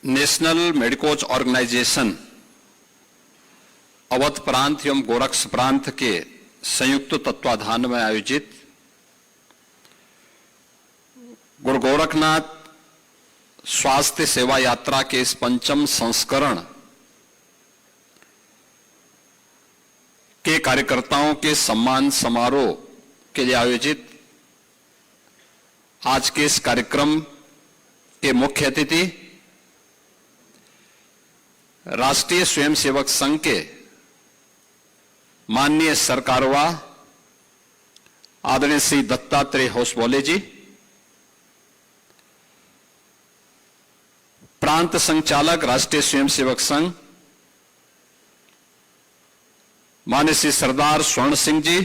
National medicos organisation Awadh प्रांत एवं गोरक्ष प्रांत के संयुक्त तत्वाधान में आयोजित गुरु गोरखनाथ स्वास्थ्य सेवा यात्रा के इस पंचम संस्करण के कार्यकर्ताओं के सम्मान समारोह के लिए आयोजित आज के इस कार्यक्रम के मुख्य अतिथि राष्ट्रीय स्वयंसेवक संघ के माननीय सरकारवाह आदरणीय श्री दत्तात्रेय होसबोले जी, प्रांत संचालक राष्ट्रीय स्वयंसेवक संघ माननीय श्री सरदार स्वर्ण Singh ji,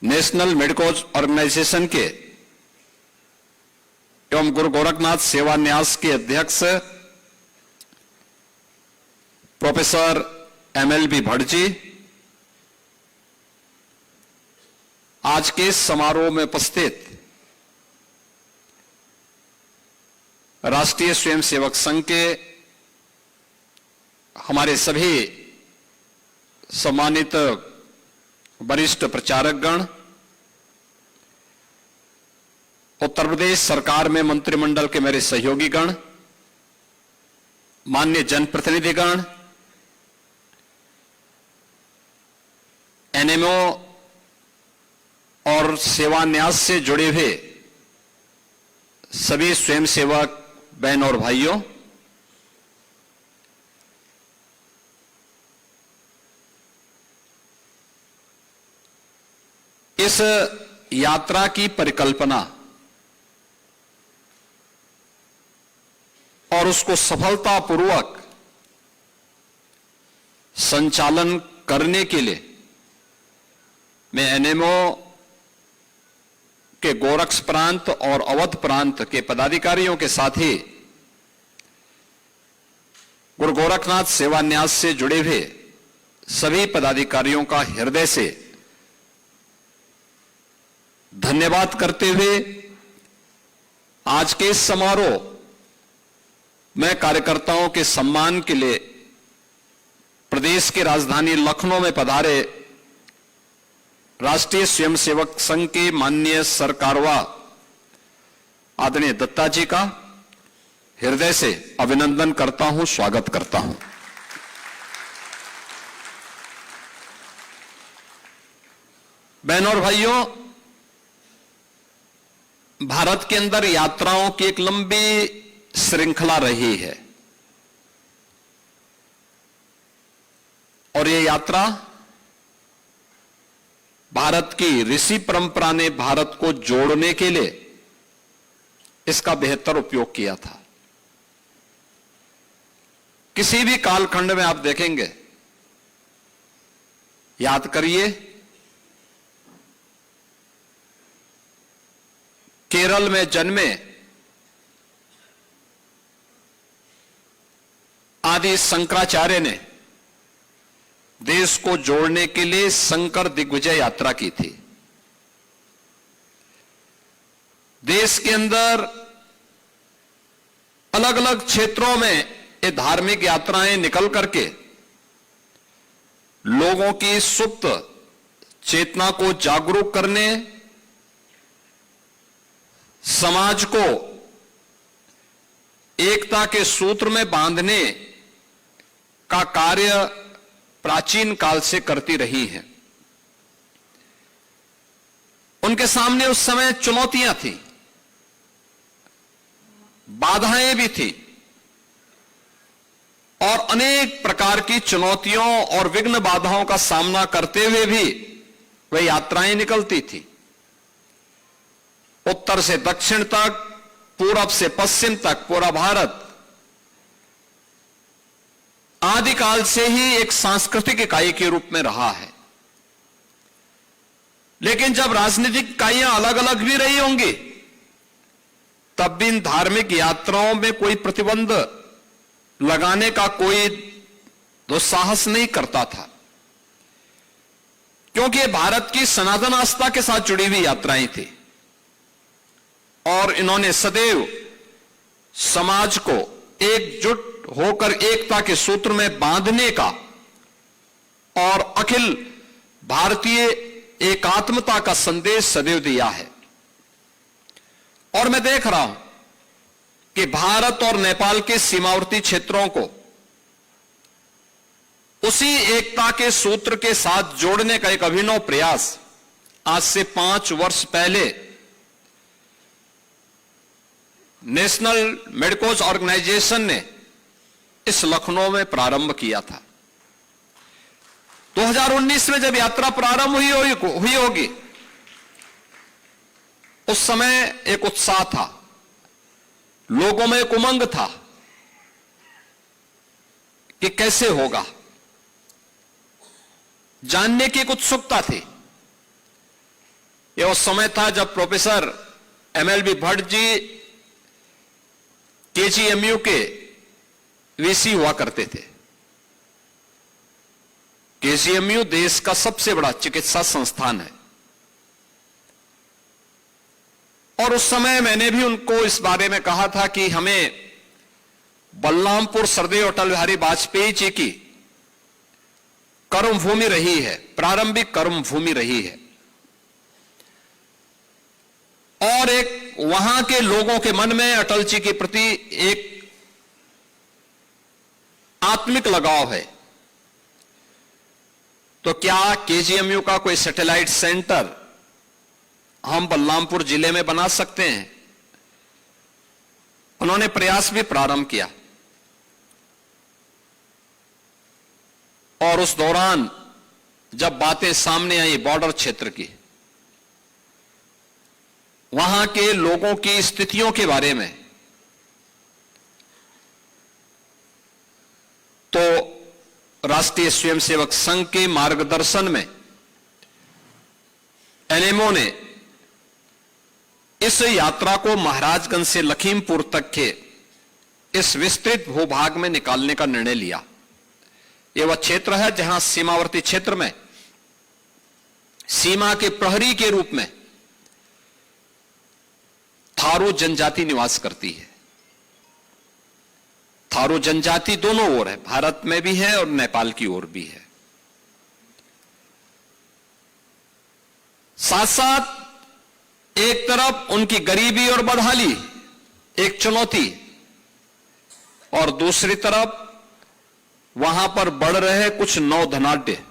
national medicos organisation के एवं गुरु गोरखनाथ सेवा न्यास के अध्यक्ष प्रोफेसर MLB भट्ट जी, आज के इस समारोह में उपस्थित राष्ट्रीय स्वयंसेवक संघ के हमारे सभी सम्मानित वरिष्ठ प्रचारकगण, उत्तर प्रदेश सरकार में मंत्रिमंडल के मेरे सहयोगीगण, माननीय जनप्रतिनिधिगण, NMO और सेवा न्यास से जुड़े हुए सभी स्वयंसेवक बहन और भाइयों, इस यात्रा की परिकल्पना और उसको सफलतापूर्वक संचालन करने के लिए मैं NMO के गोरक्ष प्रांत और अवध प्रांत के पदाधिकारियों के साथ ही गुरु गोरखनाथ सेवा न्यास से जुड़े हुए सभी पदाधिकारियों का हृदय से धन्यवाद करते हुए आज के इस समारोह में कार्यकर्ताओं के सम्मान के लिए प्रदेश की राजधानी लखनऊ में पधारे राष्ट्रीय स्वयंसेवक संघ के माननीय सरकारवाह आदरणीय दत्ता जी का हृदय से अभिनंदन करता हूं, स्वागत करता हूं। बहनों और भाइयों, भारत के अंदर यात्राओं की एक लंबी श्रृंखला रही है और ये यात्रा भारत की ऋषि परंपरा ने भारत को जोड़ने के लिए इसका बेहतर उपयोग किया था। किसी भी कालखंड में आप देखेंगे, याद करिए, केरल में जन्मे आदि शंकराचार्य ने देश को जोड़ने के लिए शंकर दिग्विजय यात्रा की थी। देश के अंदर अलग अलग क्षेत्रों में ये धार्मिक यात्राएं निकल करके लोगों की सुप्त चेतना को जागरूक करने, समाज को एकता के सूत्र में बांधने का कार्य प्राचीन काल से करती रही है। उनके सामने उस समय चुनौतियां थी, बाधाएं भी थी और अनेक प्रकार की चुनौतियों और विघ्न बाधाओं का सामना करते हुए भी वह यात्राएं निकलती थी। उत्तर से दक्षिण तक, पूरब से पश्चिम तक पूरा भारत आदिकाल से ही एक सांस्कृतिक इकाई के रूप में रहा है। लेकिन जब राजनीतिक इकाइयां अलग अलग भी रही होंगी, तब भी इन धार्मिक यात्राओं में कोई प्रतिबंध लगाने का कोई दुस्साहस नहीं करता था, क्योंकि भारत की सनातन आस्था के साथ जुड़ी हुई यात्राएं थी और इन्होंने सदैव समाज को एकजुट होकर एकता के सूत्र में बांधने का और अखिल भारतीय एकात्मता का संदेश सदैव दिया है। और मैं देख रहा हूं कि भारत और नेपाल के सीमावर्ती क्षेत्रों को उसी एकता के सूत्र के साथ जोड़ने का एक अभिनव प्रयास आज से 5 वर्ष पहले नेशनल मेडिकोज ऑर्गेनाइजेशन ने इस लखनऊ में प्रारंभ किया था। 2019 में जब यात्रा प्रारंभ हुई होगी, उस समय एक उत्साह था, लोगों में एक उमंग था कि कैसे होगा, जानने की एक उत्सुकता थी। यह उस समय था जब professor MLB Bhatt ji KGMU के वीसी हुआ करते थे। KGMU देश का सबसे बड़ा चिकित्सा संस्थान है और उस समय मैंने भी उनको इस बारे में कहा था कि हमें बलरामपुर सरदेव अटल बिहारी वाजपेयी जी की कर्मभूमि रही है, प्रारंभिक कर्मभूमि रही है, और एक वहां के लोगों के मन में अटल जी के प्रति एक आत्मिक लगाव है। तो क्या KGMU का कोई सैटेलाइट सेंटर हम बलरामपुर जिले में बना सकते हैं? उन्होंने प्रयास भी प्रारंभ किया और उस दौरान जब बातें सामने आई बॉर्डर क्षेत्र की, वहां के लोगों की स्थितियों के बारे में, तो राष्ट्रीय स्वयंसेवक संघ के मार्गदर्शन में NMO ने इस यात्रा को महाराजगंज से लखीमपुर तक के इस विस्तृत भूभाग में निकालने का निर्णय लिया। यह वह क्षेत्र है जहां सीमावर्ती क्षेत्र में सीमा के प्रहरी के रूप में थारू जनजाति निवास करती है। थारू जनजाति दोनों ओर है, भारत में भी है और नेपाल की ओर भी है। साथ साथ एक तरफ उनकी गरीबी और बदहाली एक चुनौती, और दूसरी तरफ वहां पर बढ़ रहे कुछ नौधनाढ्य,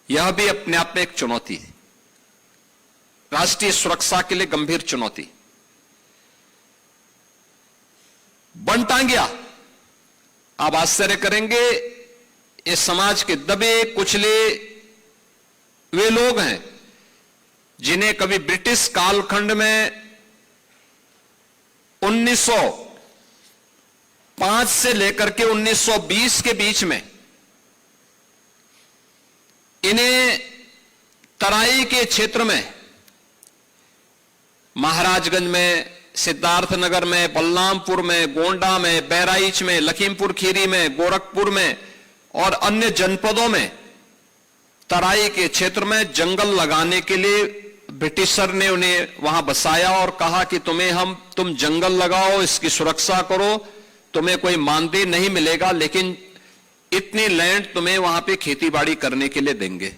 यह भी अपने आप में एक चुनौती है, राष्ट्रीय सुरक्षा के लिए गंभीर चुनौती। बनटांगिया, आप आश्चर्य करेंगे, इस समाज के दबे कुचले वे लोग हैं जिन्हें कभी ब्रिटिश कालखंड में 1905 से लेकर के 1920 के बीच में इन्हें तराई के क्षेत्र में, महाराजगंज में, सिद्धार्थनगर में, बलरामपुर में, गोंडा में, बहराइच में, लखीमपुर खीरी में, गोरखपुर में और अन्य जनपदों में तराई के क्षेत्र में जंगल लगाने के लिए ब्रिटिशर ने उन्हें वहां बसाया और कहा कि तुम जंगल लगाओ, इसकी सुरक्षा करो, तुम्हें कोई मानदेय नहीं मिलेगा, लेकिन इतनी लैंड तुम्हें वहां पे खेती बाड़ी करने के लिए देंगे।